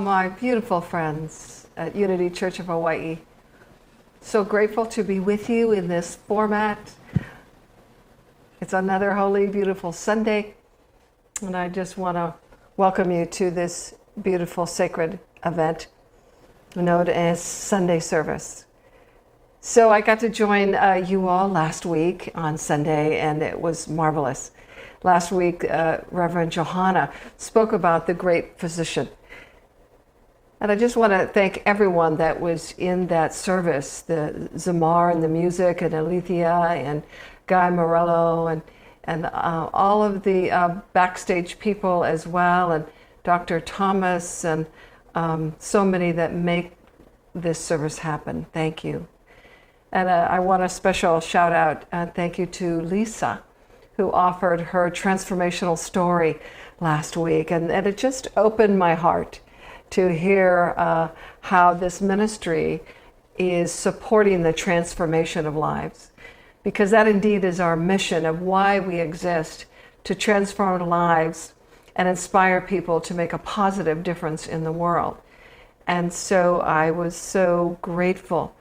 my beautiful friends at Unity Church of Hawaii. So grateful to be with you in this format. It's another holy, beautiful Sunday, and I just want to welcome you to this beautiful sacred event known as Sunday service. So I got to join you all last week on Sunday, and it was marvelous. Last week, Reverend Johanna spoke about the great physician. And I just want to thank everyone that was in that service, the Zamar and the music, and Alethea and Guy Morello, and all of the backstage people as well, and Dr. Thomas, and so many that make this service happen. Thank you. And I want a special shout out and thank you to Lisa, who offered her transformational story last week. And it just opened my heart to hear how this ministry is supporting the transformation of lives. Because that indeed is our mission of why we exist, to transform lives and inspire people to make a positive difference in the world. And so I was so grateful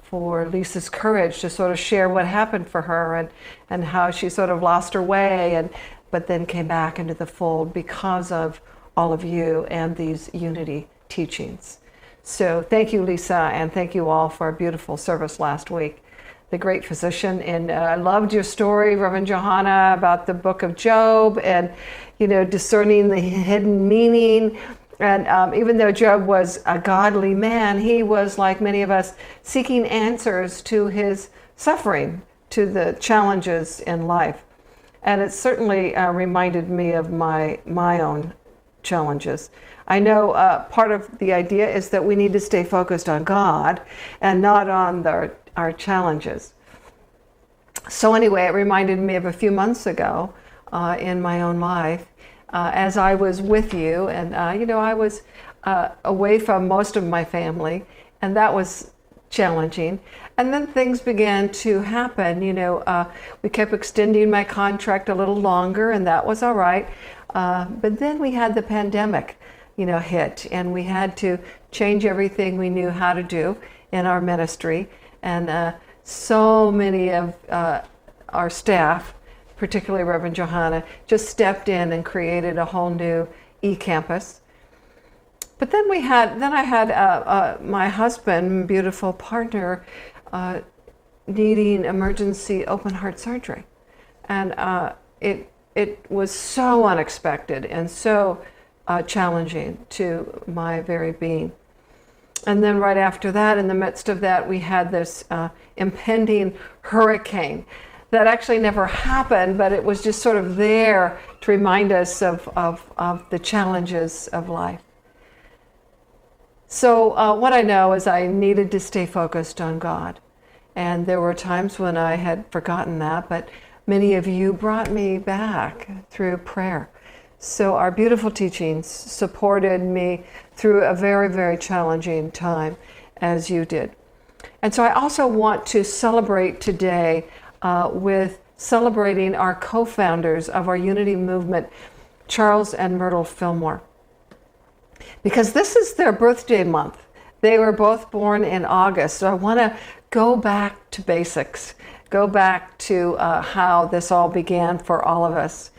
for Lisa's courage to sort of share what happened for her and how she sort of lost her way, but then came back into the fold because of all of you and these Unity teachings. So thank you, Lisa, and thank you all for a beautiful service last week. The great physician, and I loved your story, Reverend Johanna, about the book of Job and, discerning the hidden meaning. And even though Job was a godly man, he was, like many of us, seeking answers to his suffering, to the challenges in life. And it certainly reminded me of my own challenges. I know part of the idea is that we need to stay focused on God and not on our challenges. So anyway, it reminded me of a few months ago in my own life as I was with you, and I was away from most of my family, and that was challenging. And then things began to happen. We kept extending my contract a little longer, and that was all right. But then we had the pandemic, hit, and we had to change everything we knew how to do in our ministry. And so many of our staff, particularly Reverend Johanna, just stepped in and created a whole new e-campus. But then I had my husband, beautiful partner, needing emergency open heart surgery. And it was so unexpected and so challenging to my very being. And then right after that, in the midst of that, we had this impending hurricane that actually never happened, but it was just sort of there to remind us of the challenges of life. So what I know is I needed to stay focused on God. And there were times when I had forgotten that, but many of you brought me back through prayer. So our beautiful teachings supported me through a very, very challenging time, as you did. And so I also want to celebrate today with celebrating our co-founders of our Unity movement, Charles and Myrtle Fillmore. Because this is their birthday month. They were both born in August. So I want to go back to basics, go back to how this all began for all of us.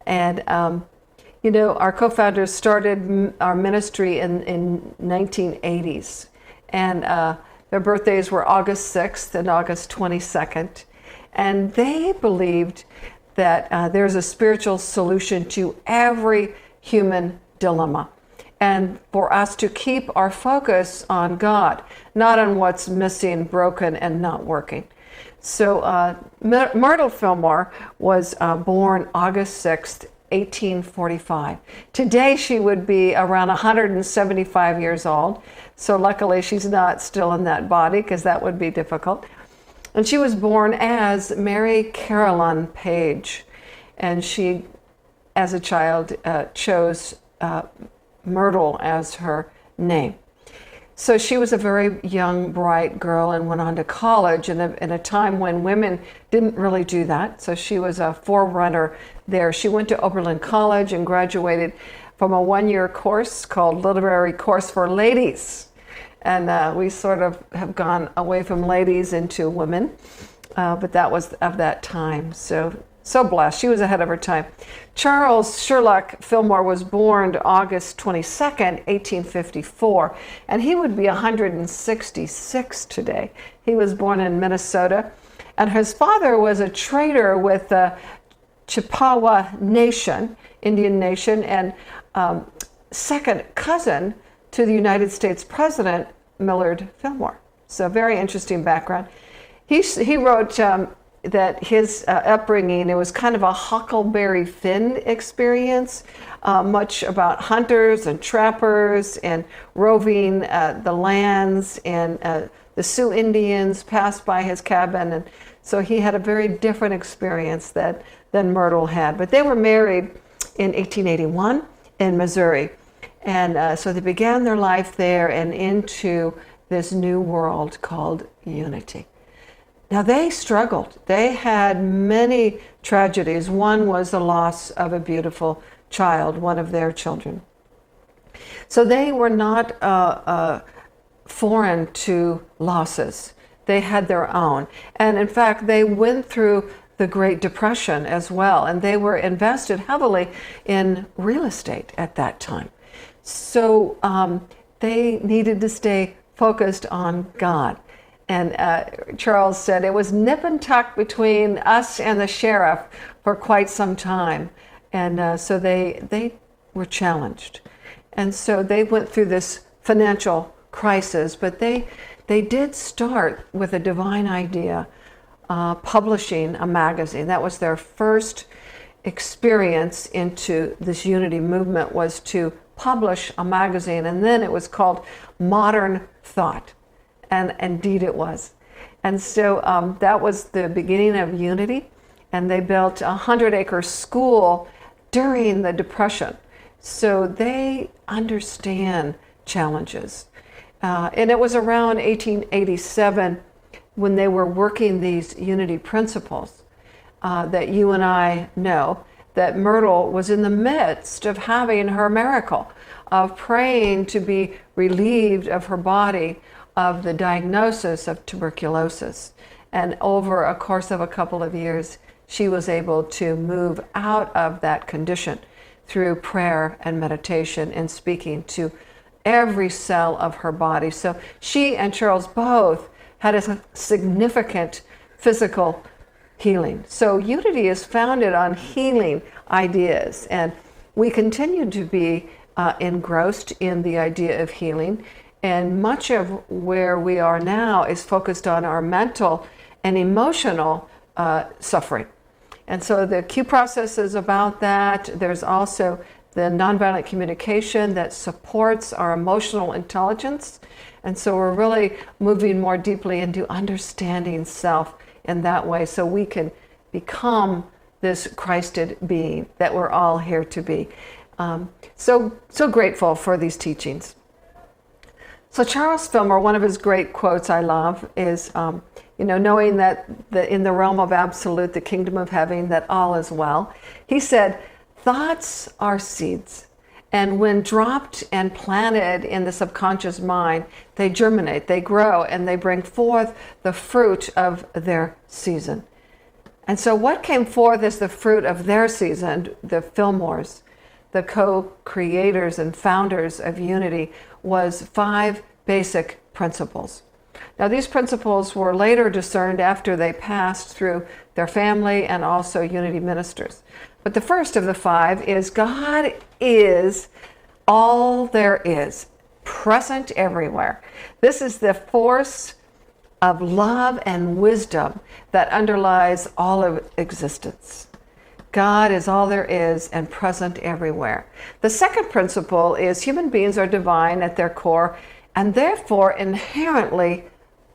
And our co-founders started our ministry in 1980s, and their birthdays were August 6th and August 22nd. And they believed that there's a spiritual solution to every human dilemma, and for us to keep our focus on God, not on what's missing, broken, and not working. So Myrtle Fillmore was born August 6th, 1845. Today she would be around 175 years old. So luckily she's not still in that body, because that would be difficult. And she was born as Mary Caroline Page. And she, as a child, chose Myrtle as her name. So she was a very young, bright girl and went on to college in a time when women didn't really do that. So she was a forerunner there. She went to Oberlin College and graduated from a one-year course called Literary Course for Ladies. And we sort of have gone away from ladies into women, but that was of that time. So blessed. She was ahead of her time. Charles Sherlock Fillmore was born August 22nd, 1854, and he would be 166 today. He was born in Minnesota, and his father was a trader with the Chippewa Nation, Indian Nation, and second cousin to the United States President, Millard Fillmore. So very interesting background. He wrote that his upbringing, it was kind of a Huckleberry Finn experience, much about hunters and trappers and roving the lands, and the Sioux Indians passed by his cabin, and so he had a very different experience than Myrtle had. But they were married in 1881 in Missouri, and so they began their life there and into this new world called unity. Now they struggled. They had many tragedies. One was the loss of a beautiful child, one of their children. So they were not foreign to losses. They had their own. And in fact, they went through the Great Depression as well, and they were invested heavily in real estate at that time. So they needed to stay focused on God. And Charles said it was nip and tuck between us and the sheriff for quite some time. And so they were challenged. And so they went through this financial crisis, but they did start with a divine idea, publishing a magazine. That was their first experience into this unity movement, was to publish a magazine. And then it was called Modern Thought. And indeed it was. And so that was the beginning of unity. And they built a 100-acre school during the Depression. So they understand challenges. And it was around 1887 when they were working these unity principles that you and I know, that Myrtle was in the midst of having her miracle, of praying to be relieved of her body of the diagnosis of tuberculosis. And over a course of a couple of years, she was able to move out of that condition through prayer and meditation and speaking to every cell of her body. So she and Charles both had a significant physical healing. So unity is founded on healing ideas, and we continue to be engrossed in the idea of healing. And much of where we are now is focused on our mental and emotional suffering. And so the Q process is about that. There's also the nonviolent communication that supports our emotional intelligence. And so we're really moving more deeply into understanding self in that way, so we can become this Christed being that we're all here to be. So grateful for these teachings. So Charles Fillmore, one of his great quotes I love is, knowing that in the realm of absolute, the kingdom of heaven, that all is well. He said, thoughts are seeds, and when dropped and planted in the subconscious mind, they germinate, they grow, and they bring forth the fruit of their season. And so what came forth as the fruit of their season, the Fillmores, the co-creators and founders of unity, was 5 basic principles. Now, these principles were later discerned after they passed through their family and also unity ministers. But the first of the 5 is God is all there is, present everywhere. This is the force of love and wisdom that underlies all of existence. God is all there is and present everywhere. The second principle is human beings are divine at their core and therefore inherently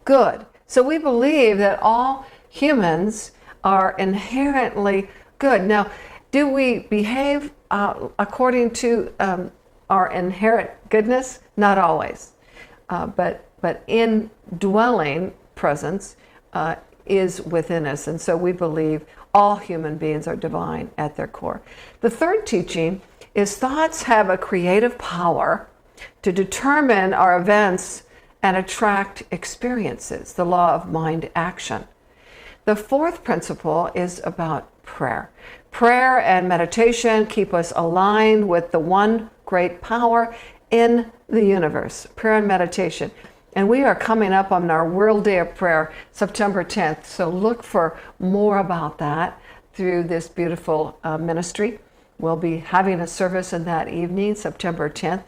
good. So we believe that all humans are inherently good. Now, do we behave according to our inherent goodness? Not always. But indwelling presence is within us. And so we believe all human beings are divine at their core. The third teaching is thoughts have a creative power to determine our events and attract experiences, the law of mind action. The fourth principle is about prayer. Prayer and meditation keep us aligned with the one great power in the universe, prayer and meditation. And we are coming up on our World Day of Prayer, September 10th. So look for more about that through this beautiful ministry. We'll be having a service in that evening, September 10th,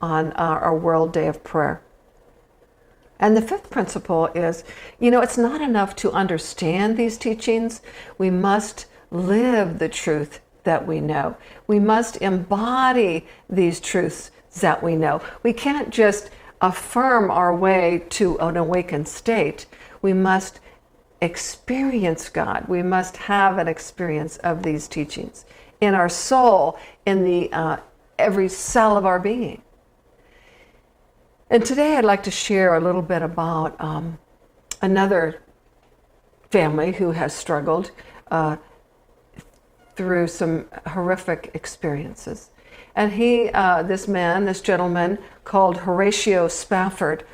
on our World Day of Prayer. And the fifth principle is, it's not enough to understand these teachings. We must live the truth that we know. We must embody these truths that we know. We can't just affirm our way to an awakened state. We must experience God. We must have an experience of these teachings in our soul, in the every cell of our being. And today I'd like to share a little bit about another family who has struggled through some horrific experiences. And this gentleman called Horatio Spafford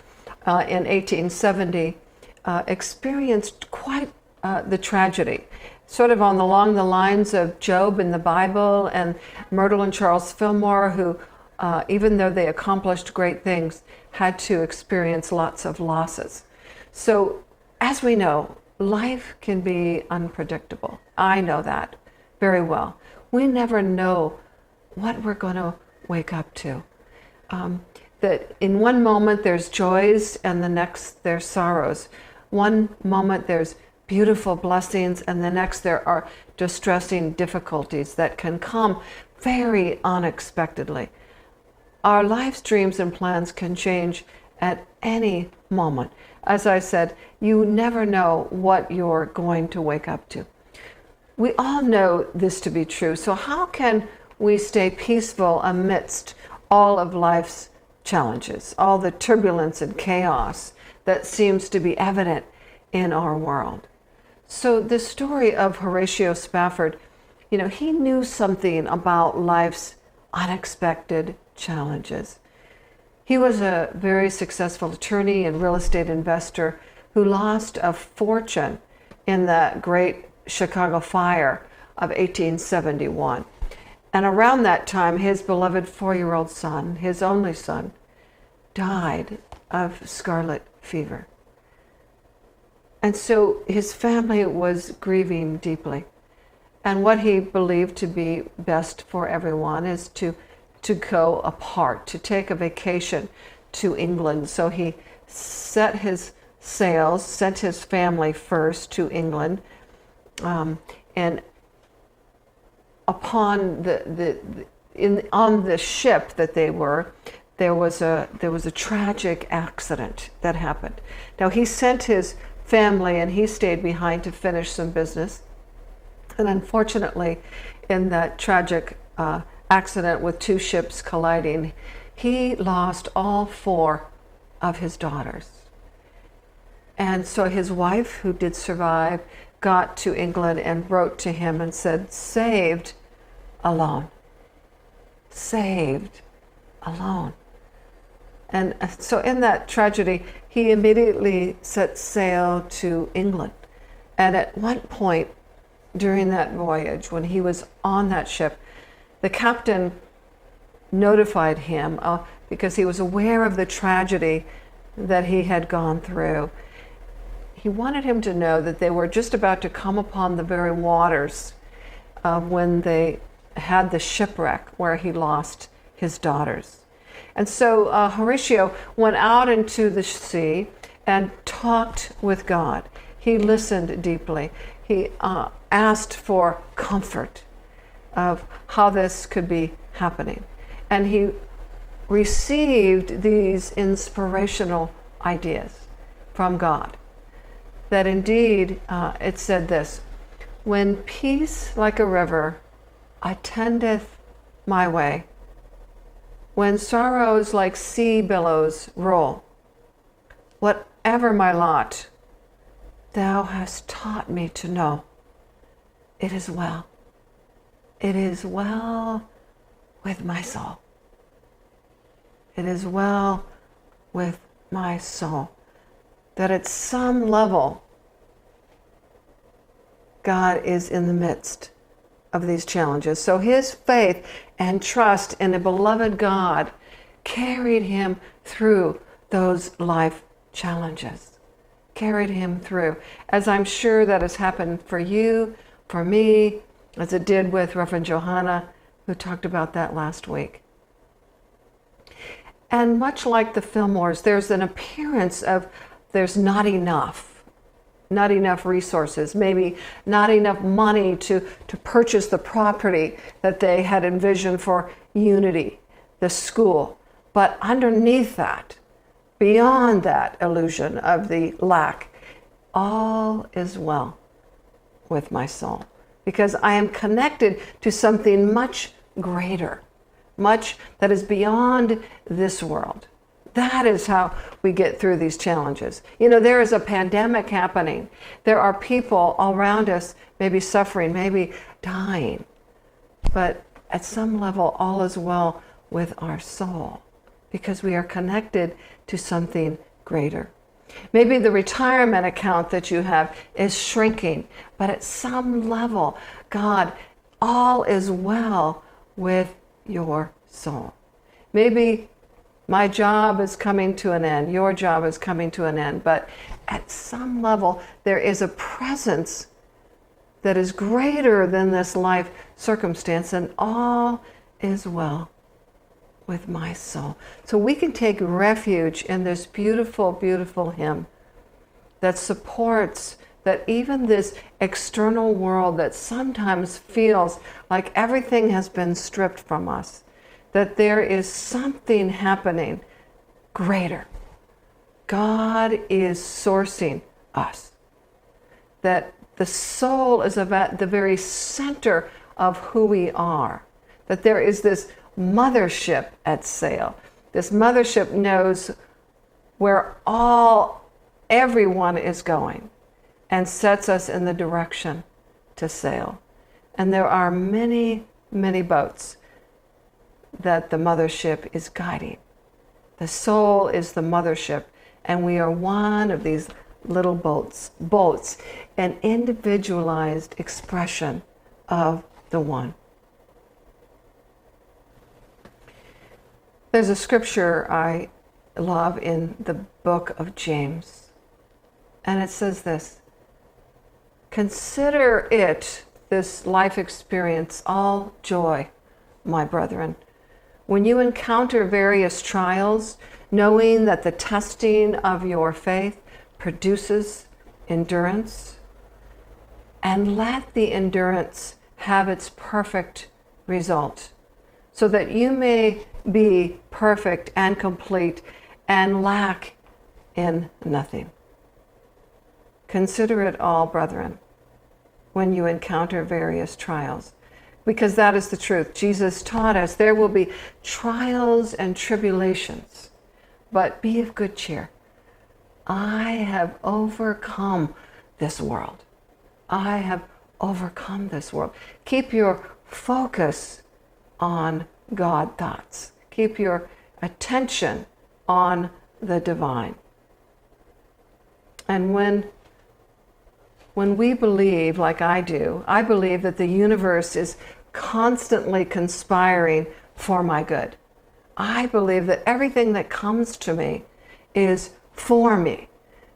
in 1870 experienced quite the tragedy, sort of along the lines of Job in the Bible and Myrtle and Charles Fillmore, who even though they accomplished great things, had to experience lots of losses. So, as we know, life can be unpredictable. I know that very well. We never know what we're going to wake up to. That in one moment there's joys and the next there's sorrows. One moment there's beautiful blessings and the next there are distressing difficulties that can come very unexpectedly. Our life's dreams and plans can change at any moment. As I said, you never know what you're going to wake up to. We all know this to be true. So how can we stay peaceful amidst all of life's challenges, all the turbulence and chaos that seems to be evident in our world? So the story of Horatio Spafford, he knew something about life's unexpected challenges. He was a very successful attorney and real estate investor who lost a fortune in the Great Chicago Fire of 1871. And around that time, his beloved 4-year-old son, his only son, died of scarlet fever. And so his family was grieving deeply. And what he believed to be best for everyone is to go apart, to take a vacation to England. So he set his sails, sent his family first to England, and upon on the ship that they were, there was a tragic accident that happened. Now he sent his family and he stayed behind to finish some business. And unfortunately, in that tragic accident with two ships colliding, he lost all 4 of his daughters. And so his wife, who did survive, got to England and wrote to him and said, "Saved alone. Saved alone." And so in that tragedy, he immediately set sail to England. And at one point during that voyage, when he was on that ship, the captain notified him because he was aware of the tragedy that he had gone through. He wanted him to know that they were just about to come upon the very waters when they had the shipwreck where he lost his daughters. And so Horatio went out into the sea and talked with God. He listened deeply. He asked for comfort of how this could be happening. And he received these inspirational ideas from God. That indeed, it said this, "When peace like a river attendeth my way, when sorrows like sea billows roll, whatever my lot, thou hast taught me to know, it is well. It is well with my soul. It is well with my soul. That at some level, God is in the midst of these challenges. So his faith and trust in a beloved God carried him through those life challenges. Carried him through. As I'm sure that has happened for you, for me, as it did with Reverend Johanna, who talked about that last week. And much like the Fillmores, there's an appearance of there's not enough resources, maybe not enough money to purchase the property that they had envisioned for Unity, the school. But underneath that, beyond that illusion of the lack, all is well with my soul, because I am connected to something much greater, much that is beyond this world. That is how we get through these challenges. You know, there is a pandemic happening. There are people all around us maybe suffering, maybe dying. But at some level, all is well with our soul because we are connected to something greater. Maybe the retirement account that you have is shrinking, but at some level, God, all is well with your soul. Maybe my job is coming to an end, your job is coming to an end, but at some level, there is a presence that is greater than this life circumstance, and all is well with my soul. So we can take refuge in this beautiful, beautiful hymn that supports that even this external world that sometimes feels like everything has been stripped from us, that there is something happening greater. God is sourcing us. That the soul is at the very center of who we are. That there is this mothership at sail. This mothership knows where everyone is going and sets us in the direction to sail. And there are many, many boats that the mothership is guiding. The soul is the mothership, and we are one of these little boats, an individualized expression of the one. There's a scripture I love in the book of James, and it says this: consider it, this life experience, all joy, my brethren, when you encounter various trials, knowing that the testing of your faith produces endurance, and let the endurance have its perfect result, so that you may be perfect and complete and lack in nothing. Consider it all, brethren, when you encounter various trials, because that is the truth. Jesus taught us there will be trials and tribulations, but be of good cheer. I have overcome this world. I have overcome this world. Keep your focus on God thoughts. Keep your attention on the divine. And when we believe, like I do, I believe that the universe is constantly conspiring for my good. I believe that everything that comes to me is for me,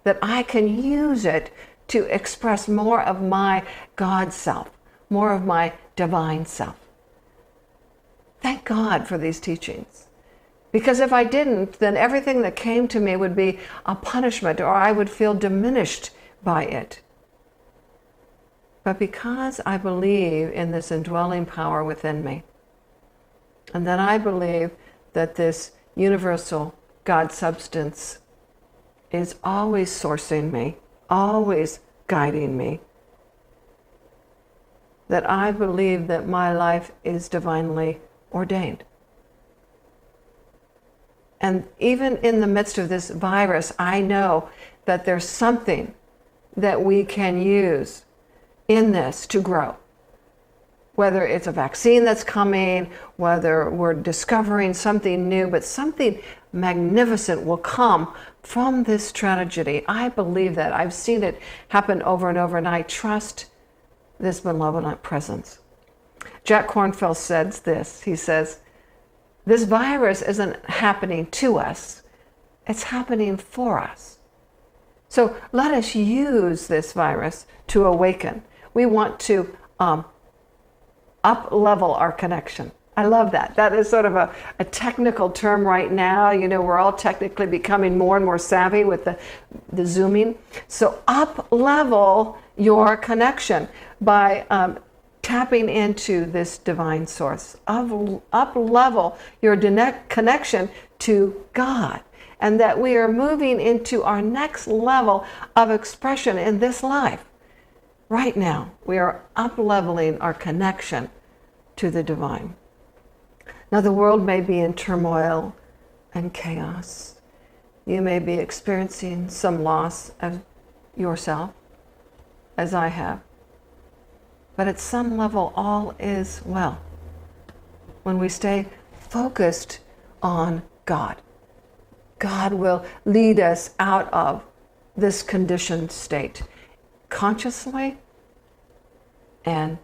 that I can use it to express more of my God self, more of my divine self. Thank God for these teachings. Because if I didn't, then everything that came to me would be a punishment, or I would feel diminished by it. But because I believe in this indwelling power within me, and that I believe that this universal God substance is always sourcing me, always guiding me, that I believe that my life is divinely ordained. And even in the midst of this virus, I know that there's something that we can use in this to grow. whether it's a vaccine that's coming, whether we're discovering something new, but something magnificent will come from this tragedy. I believe that. I've seen it happen over and over, and I trust this benevolent presence. Jack Kornfield says this. He says, this virus isn't happening to us, it's happening for us. So let us use this virus to awaken. We want to up-level our connection. I love that. That is sort of a technical term right now. You know, we're all technically becoming more and more savvy with the Zooming. So up-level your connection by tapping into this divine source. Up-level your connection to God. And that we are moving into our next level of expression in this life. Right now, we are up-leveling our connection to the divine. Now, the world may be in turmoil and chaos. You may be experiencing some loss of yourself, as I have. But at some level, all is well when we stay focused on God. God will lead us out of this conditioned state consciously, and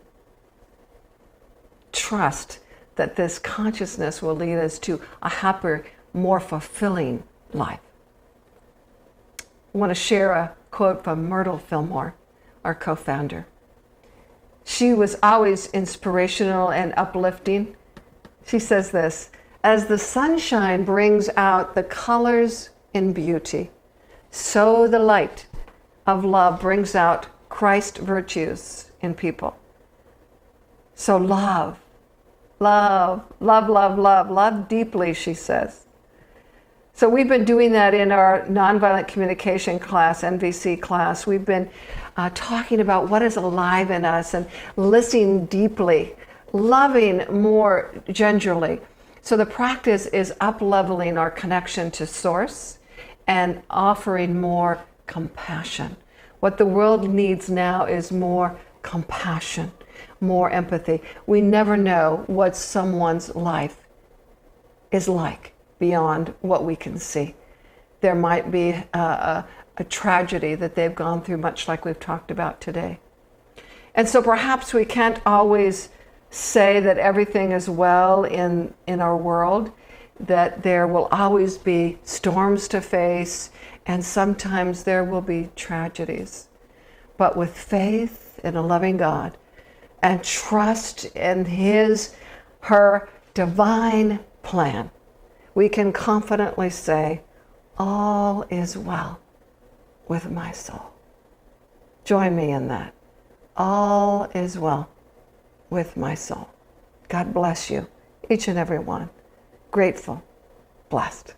trust that this consciousness will lead us to a happier, more fulfilling life. I want to share a quote from Myrtle Fillmore, our co-founder. She was always inspirational and uplifting. She says this, as the sunshine brings out the colors in beauty, so the light of love brings out Christ virtues in people. So love deeply, she says. So we've been doing that in our nonviolent communication class, NVC class. We've been talking about what is alive in us and listening deeply, loving more gingerly. So the practice is up-leveling our connection to Source and offering more compassion. What the world needs now is more compassion, more empathy. We never know what someone's life is like beyond what we can see. There might be a tragedy that they've gone through, much like we've talked about today. And so perhaps we can't always say that everything is well in our world, that there will always be storms to face, and sometimes there will be tragedies. But with faith in a loving God and trust in her divine plan, we can confidently say, all is well with my soul. Join me in that. All is well with my soul. God bless you, each and every one. Grateful, blessed.